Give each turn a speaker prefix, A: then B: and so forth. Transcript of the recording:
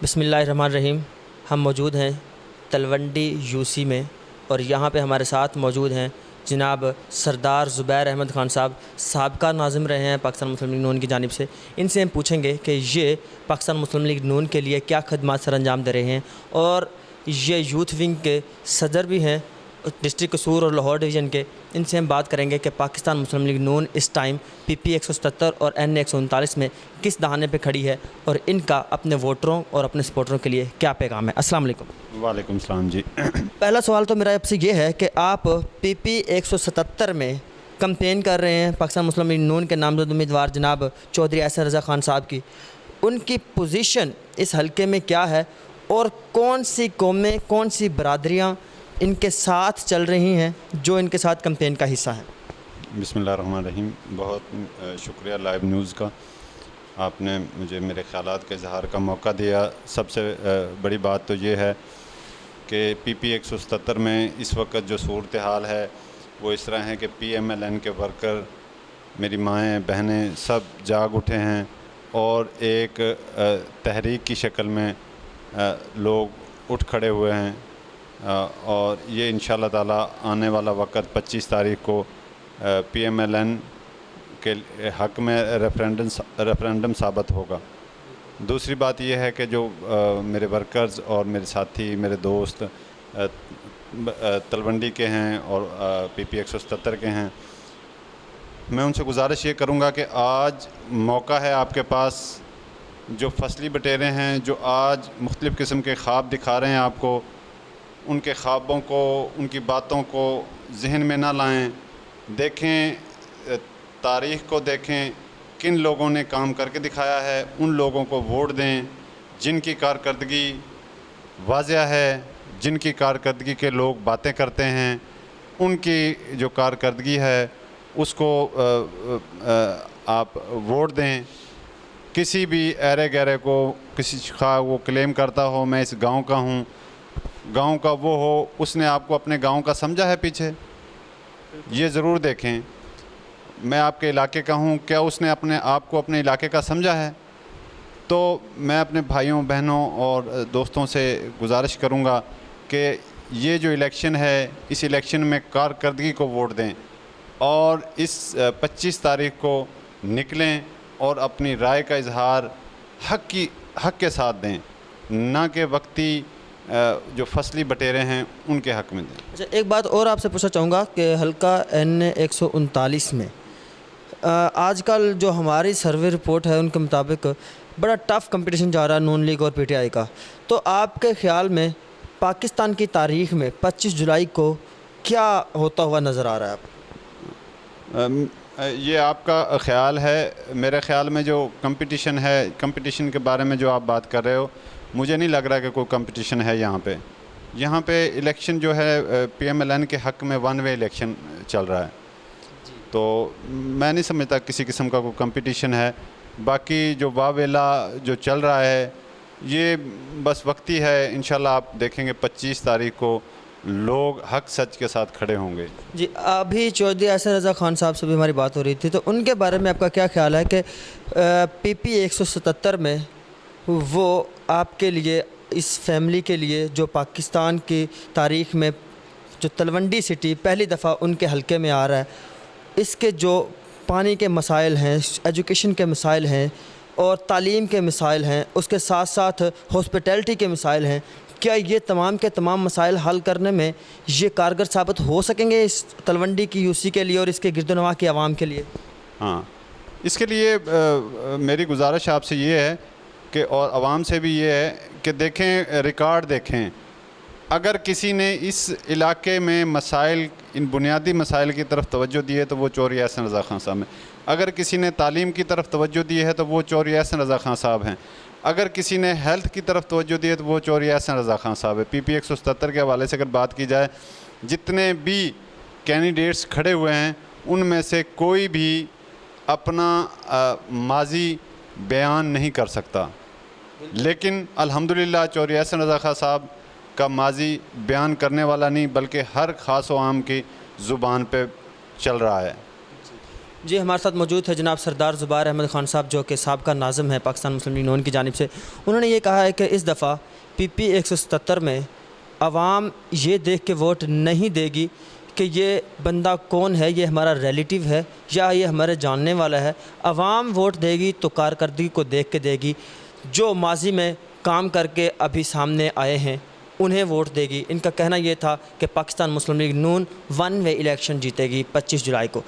A: بسم اللہ الرحمن الرحیم۔ ہم موجود ہیں تلونڈی یوسی میں، اور یہاں پہ ہمارے ساتھ موجود ہیں جناب سردار زبیر احمد خان صاحب، سابقہ ناظم رہے ہیں پاکستان مسلم لیگ نون کی جانب سے۔ ان سے ہم پوچھیں گے کہ یہ پاکستان مسلم لیگ نون کے لیے کیا خدمات سر انجام دے رہے ہیں، اور یہ یوتھ ونگ کے صدر بھی ہیں ڈسٹرکٹ قصور اور لاہور ڈویژن کے۔ ان سے ہم بات کریں گے کہ پاکستان مسلم لیگ نون اس ٹائم PP 177 اور NA 139 میں کس دہانے پہ کھڑی ہے، اور ان کا اپنے ووٹروں اور اپنے سپورٹروں کے لیے کیا پیغام ہے۔ السلام علیکم۔
B: وعلیکم السلام جی۔
A: پہلا سوال تو میرا آپ سے یہ ہے کہ آپ PP 177 میں کمپین کر رہے ہیں پاکستان مسلم لیگ نون کے نامزد امیدوار جناب چودھری احسن رضا خان صاحب کی۔ ان کی پوزیشن اس حلقے میں کیا ہے، اور کون سی قومیں، کون سی برادریاں ان کے ساتھ چل رہی ہیں جو ان کے ساتھ کمپین کا حصہ ہیں؟
B: بسم اللہ الرحمن الرحیم۔ بہت شکریہ لائیو نیوز کا، آپ نے مجھے میرے خیالات کے اظہار کا موقع دیا۔ سب سے بڑی بات تو یہ ہے کہ PP 177 میں اس وقت جو صورتحال ہے وہ اس طرح ہے کہ PMLN کے ورکر، میری مائیں بہنیں سب جاگ اٹھے ہیں، اور ایک تحریک کی شکل میں لوگ اٹھ کھڑے ہوئے ہیں، اور یہ انشاءاللہ تعالی آنے والا وقت 25 تاریخ کو PMLN کے حق میں ریفرینڈم ثابت ہوگا۔ دوسری بات یہ ہے کہ جو میرے ورکرز اور میرے ساتھی، میرے دوست تلونڈی کے ہیں اور PP 177 کے ہیں، میں ان سے گزارش یہ کروں گا کہ آج موقع ہے آپ کے پاس، جو فصلی بٹیرے ہیں، جو آج مختلف قسم کے خواب دکھا رہے ہیں آپ کو، ان کے خوابوں کو، ان کی باتوں کو ذہن میں نہ لائیں۔ دیکھیں، تاریخ کو دیکھیں، کن لوگوں نے کام کر کے دکھایا ہے، ان لوگوں کو ووٹ دیں جن کی کارکردگی واضح ہے، جن کی کارکردگی کے لوگ باتیں کرتے ہیں، ان کی جو کارکردگی ہے اس کو آپ ووٹ دیں۔ کسی بھی ایرے گیرے کو، کسی خواہ وہ کلیم کرتا ہو میں اس گاؤں کا ہوں، گاؤں کا وہ ہو، اس نے آپ کو اپنے گاؤں کا سمجھا ہے پیچھے؟ یہ ضرور دیکھیں۔ میں آپ کے علاقے کا ہوں، کیا اس نے اپنے آپ کو اپنے علاقے کا سمجھا ہے؟ تو میں اپنے بھائیوں بہنوں اور دوستوں سے گزارش کروں گا کہ یہ جو الیکشن ہے، اس الیکشن میں کارکردگی کو ووٹ دیں، اور اس 25 تاریخ کو نکلیں اور اپنی رائے کا اظہار حق کے ساتھ دیں، نہ کہ وقتی جو فصلی بٹیرے ہیں ان کے حق میں دیں۔
A: اچھا، ایک بات اور آپ سے پوچھنا چاہوں گا کہ حلقہ NA 139 میں آج کل جو ہماری سروے رپورٹ ہے ان کے مطابق بڑا ٹف کمپٹیشن جا رہا ہے نون لیگ اور PTI کا، تو آپ کے خیال میں پاکستان کی تاریخ میں 25 جولائی کو کیا ہوتا ہوا نظر آ رہا ہے آپ؟
B: یہ آپ کا خیال ہے۔ میرے خیال میں جو کمپٹیشن ہے، کمپٹیشن کے بارے میں جو آپ بات کر رہے ہو، مجھے نہیں لگ رہا کہ کوئی کمپٹیشن ہے یہاں پہ الیکشن جو ہے PMLN کے حق میں 1 وے الیکشن چل رہا ہے، تو میں نہیں سمجھتا کسی قسم کا کوئی کمپٹیشن ہے۔ باقی جو واویلا جو چل رہا ہے یہ بس وقتی ہے، انشاءاللہ آپ دیکھیں گے 25 تاریخ کو لوگ حق سچ کے ساتھ کھڑے ہوں گے۔
A: جی، ابھی چودھری احسن رضا خان صاحب سے بھی ہماری بات ہو رہی تھی، تو ان کے بارے میں آپ کا کیا خیال ہے کہ PP 177 میں وہ آپ کے لیے، اس فیملی کے لیے جو پاکستان کی تاریخ میں جو تلونڈی سٹی پہلی دفعہ ان کے حلقے میں آ رہا ہے، اس کے جو پانی کے مسائل ہیں، ایجوکیشن کے مسائل ہیں اور تعلیم کے مسائل ہیں، اس کے ساتھ ساتھ ہاسپٹیلٹی کے مسائل ہیں، کیا یہ تمام کے تمام مسائل حل کرنے میں یہ کارگر ثابت ہو سکیں گے اس تلونڈی کی UC کے لیے اور اس کے گرد و نواح کی عوام کے لیے؟
B: ہاں، اس کے لیے میری گزارش آپ سے یہ ہے کہ، اور عوام سے بھی یہ ہے کہ دیکھیں، ریکارڈ دیکھیں، اگر کسی نے اس علاقے میں مسائل، ان بنیادی مسائل کی طرف توجہ دی ہے تو وہ چودھری احسن رضا خان صاحب ہیں۔ اگر کسی نے تعلیم کی طرف توجہ دی ہے تو وہ چودھری احسن رضا خان صاحب ہیں۔ اگر کسی نے ہیلتھ کی طرف توجہ دی ہے تو وہ چودھری احسن رضا خان صاحب ہے۔ PP 177 کے حوالے سے اگر بات کی جائے، جتنے بھی کینڈیڈیٹس کھڑے ہوئے ہیں ان میں سے کوئی بھی اپنا ماضی بیان نہیں کر سکتا، لیکن الحمدللہ چودھری احسن رضا خان صاحب کا ماضی بیان کرنے والا نہیں، بلکہ ہر خاص و عام کی زبان پہ چل رہا ہے۔
A: جی ہمارے ساتھ موجود ہے جناب سردار زبیر احمد خان صاحب، جو کہ سابقہ ناظم ہے پاکستان مسلم لیگ نون کی جانب سے۔ انہوں نے یہ کہا ہے کہ اس دفعہ PP 177 میں عوام یہ دیکھ کے ووٹ نہیں دے گی کہ یہ بندہ کون ہے، یہ ہمارا ریلیٹیو ہے یا یہ ہمارے جاننے والا ہے۔ عوام ووٹ دے گی تو کارکردگی کو دیکھ کے دے گی، جو ماضی میں کام کر کے ابھی سامنے آئے ہیں انہیں ووٹ دے گی۔ ان کا کہنا یہ تھا کہ پاکستان مسلم لیگ نون ون وے الیکشن جیتے گی 25 جولائی کو۔